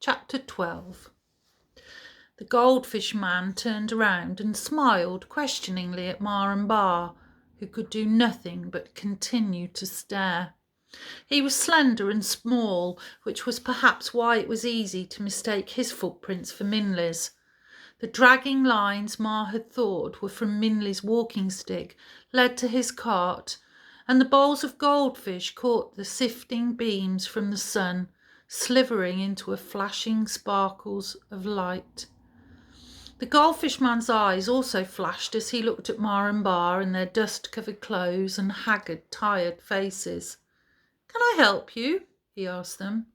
Chapter 12. The goldfish man turned around and smiled questioningly at Ma and Ba, who could do nothing but continue to stare. He was slender and small, which was perhaps why it was easy to mistake his footprints for Minley's. The dragging lines Ma had thought were from Minley's walking stick led to his cart, and the bowls of goldfish caught the sifting beams from the sun, slivering into a flashing sparkles of light. The goldfish man's eyes also flashed as he looked at Ma and Ba in their dust-covered clothes and haggard, tired faces. "Can I help you?" he asked them.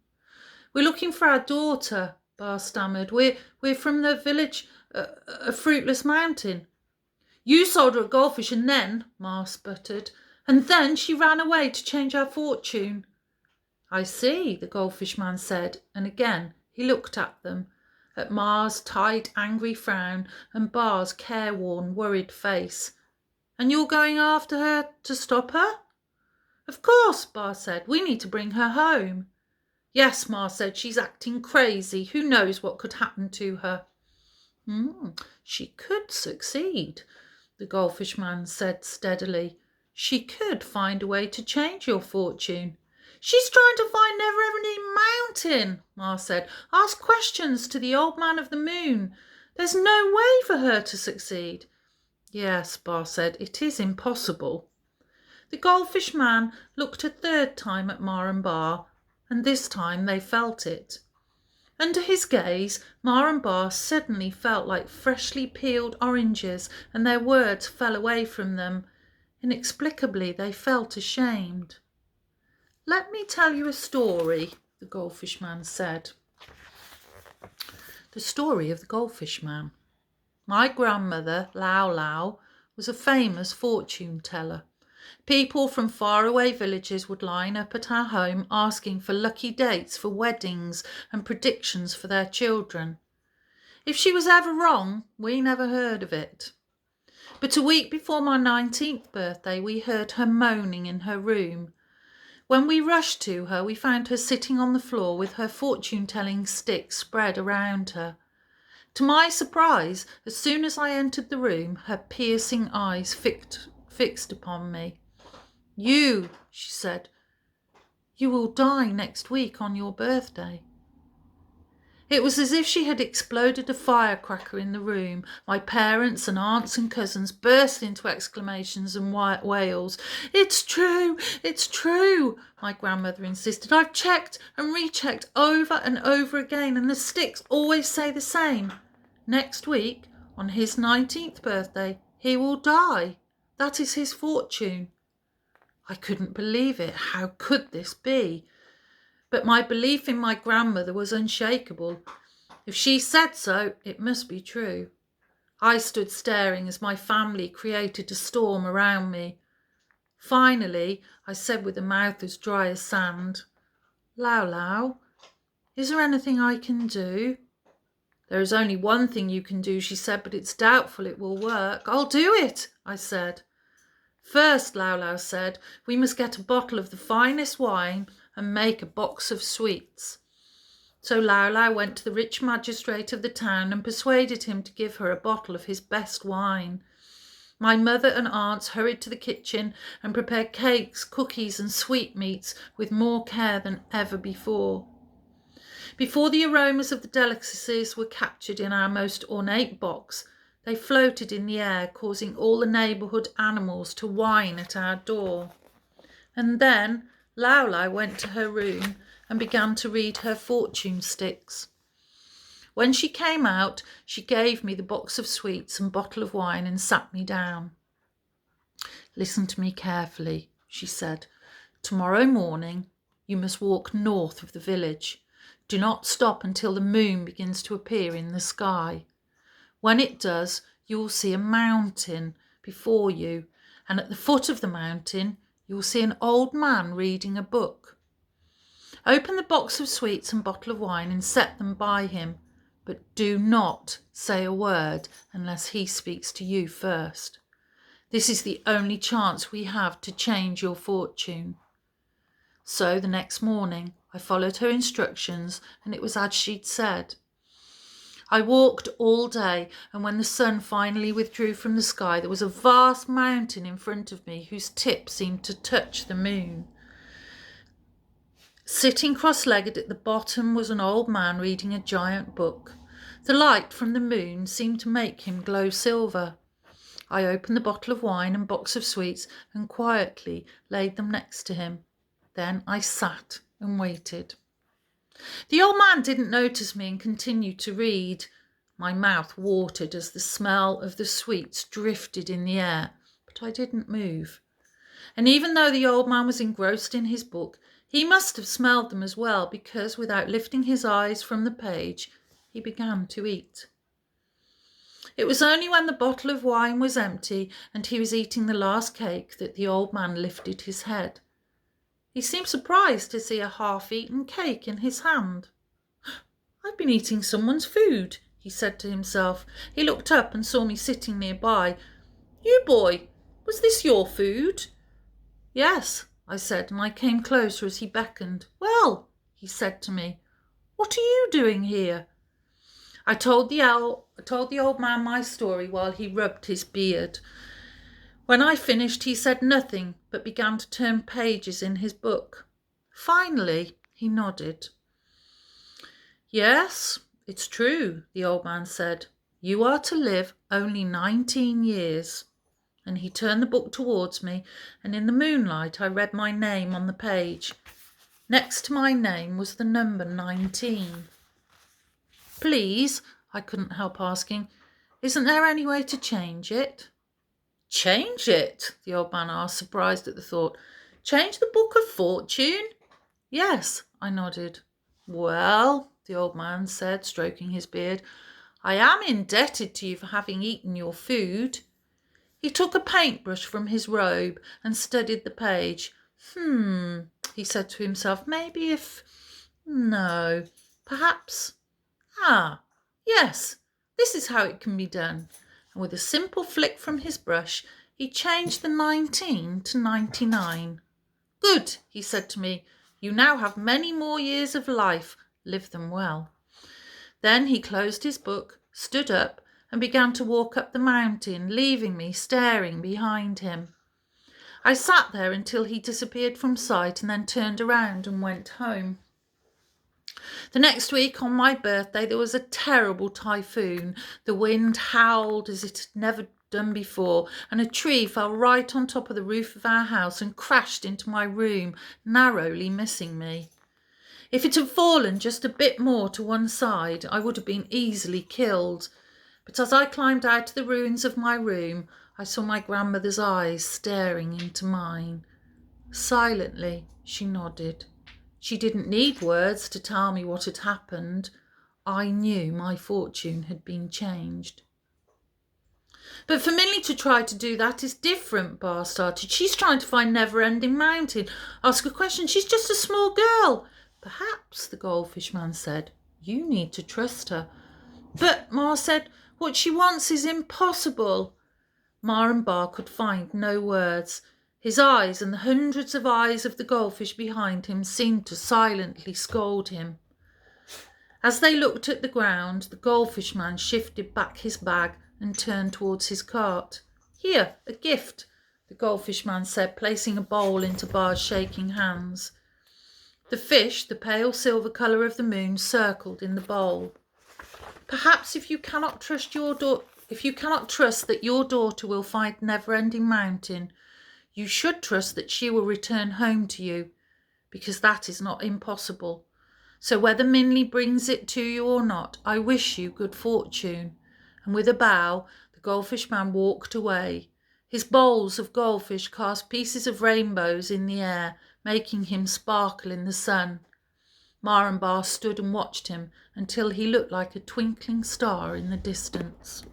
"We're looking for our daughter," Ba stammered. We're from the village, a fruitless mountain." "You sold her a goldfish and then," Ma sputtered, "and then she ran away to change our fortune." "I see," the goldfish man said, and again he looked at them, at Ma's tight, angry frown and Ba's careworn, worried face. "And you're going after her to stop her?" "Of course," Ba said. "We need to bring her home." "Yes," Ma said, "she's acting crazy. Who knows what could happen to her?" She could succeed," the goldfish man said steadily. "She could find a way to change your fortune." "She's trying to find Never-Ending Mountain," Ma said. "Ask questions to the old man of the moon. There's no way for her to succeed." "Yes," Ba said, "it is impossible." The goldfish man looked a third time at Ma and Ba, and this time they felt it. Under his gaze, Ma and Ba suddenly felt like freshly peeled oranges, and their words fell away from them. Inexplicably, they felt ashamed. "Let me tell you a story," the goldfish man said. The story of the goldfish man. My grandmother, Lau Lau, was a famous fortune teller. People from faraway villages would line up at our home asking for lucky dates for weddings and predictions for their children. If she was ever wrong, we never heard of it. But a week before my 19th birthday, we heard her moaning in her room. When we rushed to her, we found her sitting on the floor with her fortune-telling stick spread around her. To my surprise, as soon as I entered the room, her piercing eyes fixed upon me. "You," she said, "you will die next week on your birthday." It was as if she had exploded a firecracker in the room. My parents and aunts and cousins burst into exclamations and wails. "It's true, it's true," my grandmother insisted. "I've checked and rechecked over and over again, and the sticks always say the same. Next week, on his 19th birthday, he will die. That is his fortune." I couldn't believe it. How could this be? But my belief in my grandmother was unshakable. If she said so, it must be true. I stood staring as my family created a storm around me. Finally, I said with a mouth as dry as sand, "Lau Lau, is there anything I can do?" "There is only one thing you can do," she said, "but it's doubtful it will work." "I'll do it," I said. "First," Lau Lau said, "we must get a bottle of the finest wine and make a box of sweets." So Lau Lau went to the rich magistrate of the town and persuaded him to give her a bottle of his best wine. My mother and aunts hurried to the kitchen and prepared cakes, cookies and sweetmeats with more care than ever before. Before the aromas of the delicacies were captured in our most ornate box, they floated in the air, causing all the neighbourhood animals to whine at our door. And then Lau Lau went to her room and began to read her fortune sticks. When she came out, she gave me the box of sweets and bottle of wine and sat me down. "Listen to me carefully," she said. "Tomorrow morning you must walk north of the village. Do not stop until the moon begins to appear in the sky. When it does, you will see a mountain before you, and at the foot of the mountain you will see an old man reading a book. Open the box of sweets and bottle of wine and set them by him, but do not say a word unless he speaks to you first. This is the only chance we have to change your fortune." So the next morning I followed her instructions, and it was as she'd said. I walked all day, and when the sun finally withdrew from the sky, there was a vast mountain in front of me whose tip seemed to touch the moon. Sitting cross-legged at the bottom was an old man reading a giant book. The light from the moon seemed to make him glow silver. I opened the bottle of wine and box of sweets and quietly laid them next to him. Then I sat and waited. The old man didn't notice me and continued to read. My mouth watered as the smell of the sweets drifted in the air, but I didn't move. And even though the old man was engrossed in his book, he must have smelled them as well, because without lifting his eyes from the page, he began to eat. It was only when the bottle of wine was empty and he was eating the last cake that the old man lifted his head. He seemed surprised to see a half-eaten cake in his hand. "I've been eating someone's food," he said to himself. He looked up and saw me sitting nearby. "You boy, was this your food?" "Yes," I said, and I came closer as he beckoned. "Well," he said to me, "what are you doing here?" I told the old man my story while he rubbed his beard. When I finished, he said nothing, but began to turn pages in his book. Finally, he nodded. "Yes, it's true," the old man said. "You are to live only 19 years. And he turned the book towards me, and in the moonlight I read my name on the page. Next to my name was the number 19. "Please," I couldn't help asking, "isn't there any way to change it?" "Change it?" the old man asked, surprised at the thought. "Change the book of fortune?" "Yes," I nodded. "Well," the old man said, stroking his beard, "I am indebted to you for having eaten your food." He took a paintbrush from his robe and studied the page. He said to himself, no, perhaps, yes, this is how it can be done. And with a simple flick from his brush, he changed the 19 to 99. "Good," he said to me. "You now have many more years of life. Live them well." Then he closed his book, stood up, and began to walk up the mountain, leaving me staring behind him. I sat there until he disappeared from sight and then turned around and went home. The next week, on my birthday, there was a terrible typhoon. The wind howled as it had never done before, and a tree fell right on top of the roof of our house and crashed into my room, narrowly missing me. If it had fallen just a bit more to one side, I would have been easily killed. But as I climbed out of the ruins of my room, I saw my grandmother's eyes staring into mine. Silently, she nodded. She didn't need words to tell me what had happened. I knew my fortune had been changed. "But for Millie to try to do that is different," Bar started. "She's trying to find Never-Ending Mountain. Ask a question. She's just a small girl." "Perhaps," the goldfish man said, "you need to trust her." "But," Ma said, "what she wants is impossible." Ma and Bar could find no words. His eyes and the hundreds of eyes of the goldfish behind him seemed to silently scold him. As they looked at the ground, the goldfish man shifted back his bag and turned towards his cart. "Here, a gift," the goldfish man said, placing a bowl into Bar's shaking hands. The fish, the pale silver colour of the moon, circled in the bowl. "Perhaps if you cannot trust that your daughter will find Never-Ending Mountain, you should trust that she will return home to you, because that is not impossible. So whether Minley brings it to you or not, I wish you good fortune." And with a bow, the goldfish man walked away. His bowls of goldfish cast pieces of rainbows in the air, making him sparkle in the sun. Ma and Bar stood and watched him until he looked like a twinkling star in the distance.